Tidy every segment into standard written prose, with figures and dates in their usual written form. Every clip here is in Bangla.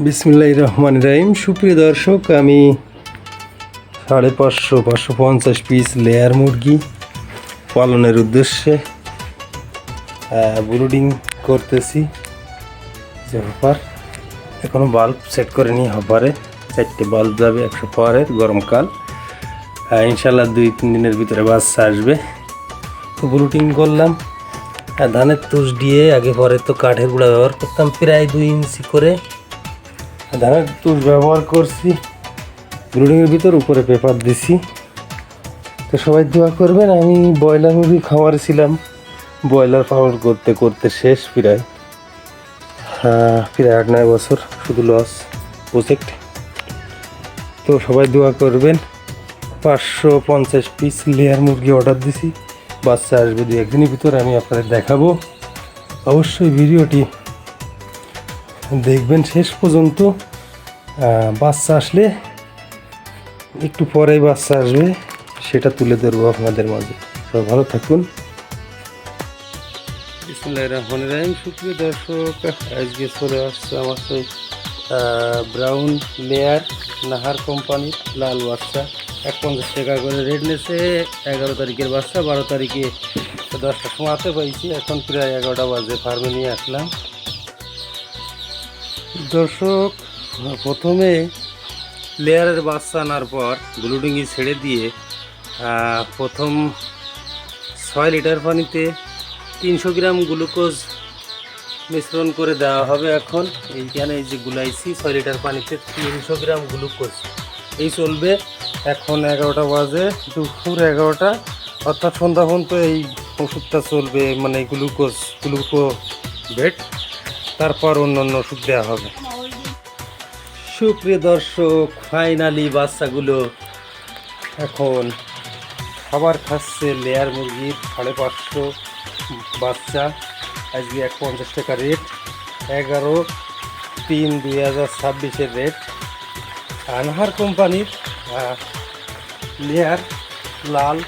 বিসমিল্লাহির রহমানির রহিম। সুপ্রিয় দর্শক, আমি 550 পিস লেয়ার মুরগি পালনের উদ্দেশ্যে ব্রুডিং করতেছি। যে হপার এখনও বাল্ব সেট করে নিয়ে হপারে 4টে বাল্ব যাবে 100 পাওয়ারের গরমকাল। ইনশাল্লাহ 2-3 দিনের ভিতরে বাচ্চা আসবে। তো ব্রুডিং করলাম ধানের তুষ দিয়ে। আগে পরে তো কাঠের গুঁড়া ব্যবহার করতাম প্রায় 2 ইঞ্চি করে ধানের তুষ ব্যবহার করছি। ব্রুডিংয়ের ভিতর উপরে পেপার দিছি। তো সবাই দোয়া করবেন। আমি ব্রয়লার মুরগি খামারে ছিলাম, ব্রয়লার পালন করতে করতে শেষ প্রায় 8-9 বছর শুধু লস প্রজেক্ট। তো সবাই দোয়া করবেন। 550 পিস লেয়ার মুরগি অর্ডার দিছি, বাচ্চা আসবে 2-1 দিনের ভিতরে। আমি আপনাদের দেখাবো, অবশ্যই ভিডিওটি দেখবেন শেষ পর্যন্ত। বাচ্চা আসলে একটু পরেই বাচ্চা আসবে, সেটা তুলে ধরবো আপনাদের মাঝে। সবাই ভালো থাকুন। বিসমিল্লাহির রহমানির রহিম। সুপ্রিয় দর্শক, আজকে চলে আসছে আমার সেই ব্রাউন লেয়ার নাহার কোম্পানির লাল বাচ্চা। 150 টাকা করে রেট নিয়েছে। 11 তারিখের বাচ্চা, 12 তারিখে 10টার সময় হাতে পাইছি। এখন প্রায় 11টা বাজে ফার্মে নিয়ে আসলাম। দর্শক, প্রথমে লেয়ারের বাচ্চা আনার পর ব্লুডিংয়ে ছেড়ে দিয়ে প্রথম 6 লিটার পানিতে 300 গ্রাম গ্লুকোজ মিশ্রণ করে দেওয়া হবে। এখন এইখানে এই যে গুলাইছি 6 লিটার পানিতে 300 গ্রাম গ্লুকোজ, এই চলবে। এখন 11টা বাজে, দুপুর 11টা, অর্থাৎ সন্ধ্যা পর্যন্ত এই ওষুধটা চলবে, মানে গ্লুকোভেট। তারপর অন্য ওষুধ দেওয়া হবে। সুপ্রিয় দর্শক, ফাইনালি বাচ্চাগুলো এখন খাবার খাচ্ছে। লেয়ার মুরগির 550 বাচ্চা, আজকে 150 টাকা রেট। 11/3/2026 রেট। নাহার কোম্পানির লেয়ার লাল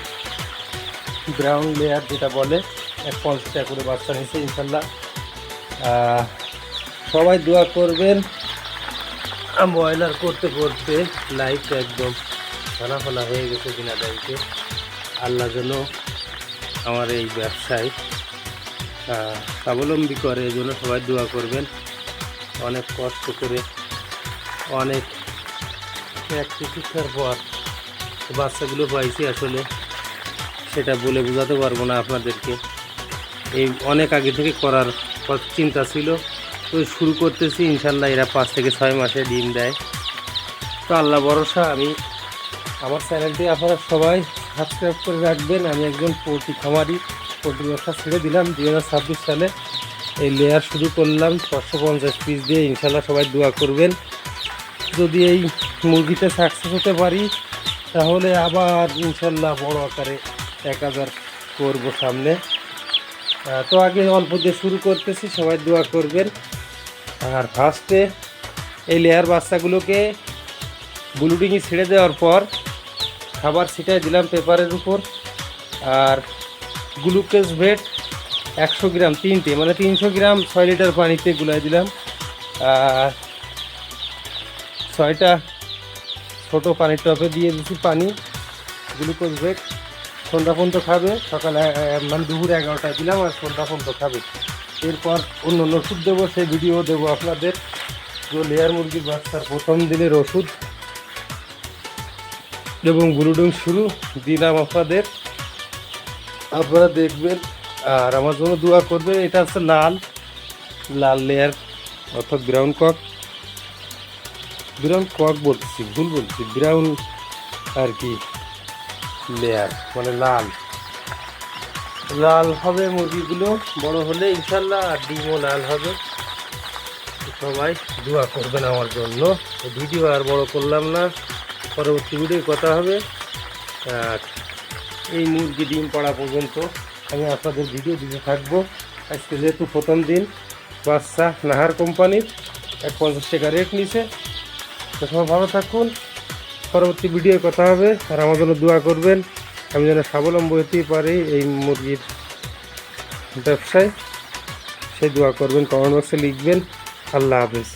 ব্রাউন লেয়ার যেটা বলে, 150 টাকা করে বাচ্চা নিচ্ছে। ইনশাল্লাহ সবাই দোয়া করবেন। ব্রয়লার করতে করতে লাইফ একদম ফেনা হয়ে গেছে কিনা দায়িত্বে। আল্লাহ যেন আমার এই ব্যবসায় স্বাবলম্বী করে, এই জন্য সবাই দোয়া করবেন। অনেক কষ্ট করে, অনেক চিকিৎসার পর বাচ্চাগুলো পাইছি, আসলে সেটা বলে বোঝাতে পারবো না আপনাদেরকে। এই অনেক আগে থেকে করার চিন্তা ছিল, তো শুরু করতেছি। ইনশাল্লাহ এরা 5 থেকে 6 মাসে ডিম দেয়। তো আল্লাহ ভরসা। আমি আমার চ্যানেলটি আপনারা সবাই সাবস্ক্রাইব করে রাখবেন। আমি একজন পোলট্রি খামারি, পোলট্রি ব্যবসা ছেড়ে দিলাম 2026 সালে। এই লেয়ার শুরু করলাম 550 পিস দিয়ে। ইনশাল্লাহ সবাই দোয়া করবেন। যদি এই মুরগিতে সাকসেস হতে পারি, তাহলে আবার ইনশাল্লাহ বড় আকারে 1000 করব সামনে। তো আগে অল্প দিয়ে শুরু করতেছি, সবাই দোয়া করবেন। আর ফার্স্টে এই লেয়ার বাচ্চাগুলোকে ব্লুডিংয়ে ছেড়ে দেওয়ার পর খাবার ছিটাই দিলাম পেপারের উপর। আর গ্লুকোজ ভেট 100 গ্রাম, 3টে, মানে 300 গ্রাম 6 লিটার পানিতে গুলাই দিলাম। আর 6টা ছোটো পানির টপে দিয়ে দিচ্ছি পানি। গ্লুকোজ ভেট সন্ধ্যা পর্যন্ত খাবে, সকালে মানে দুপুর 11টায় দিলাম, আর সন্ধ্যা পর্যন্ত খাবে। এরপর অন্য ওষুধ দেবো, সেই ভিডিও দেবো আপনাদের। যে লেয়ার মুরগির বাচ্চার প্রথম দিনের ওষুধ এবং ব্রুডিং শুরু দিলাম আপনাদের, আপনারা দেখবেন আর আমার জন্য দোয়া করবেন। এটা হচ্ছে লাল লেয়ার, অর্থাৎ ব্রাউন কক বলছি, ভুল বলছি, ব্রাউন আর কি লেয়ার, মানে লাল হবে মুরগিগুলো বড় হলে ইনশাল্লাহ, আর ডিমও লাল হবে। সবাই দোয়া করবেন আমার জন্য। ভিডিও আর বড় করলাম না, পরবর্তী ভিডিও কথা হবে। আর এই মুরগি ডিম পড়া পর্যন্ত আমি আপনাদের ভিডিও দিতে থাকবো। আজকে যেহেতু প্রথম দিন, বাচ্চা নাহার কোম্পানির 150 টাকা রেট নিছে। তো সবাই ভালো থাকুন, পরবর্তী ভিডিও কথা হবে। আর আমার জন্য দোয়া করবেন, আমি যেন স্বাবলম্বী হতে পারি এই মুরগির ব্যবসায়। সেই দোয়া করবেন, কমেন্ট বক্সে লিখবেন। আল্লাহ হাফেজ।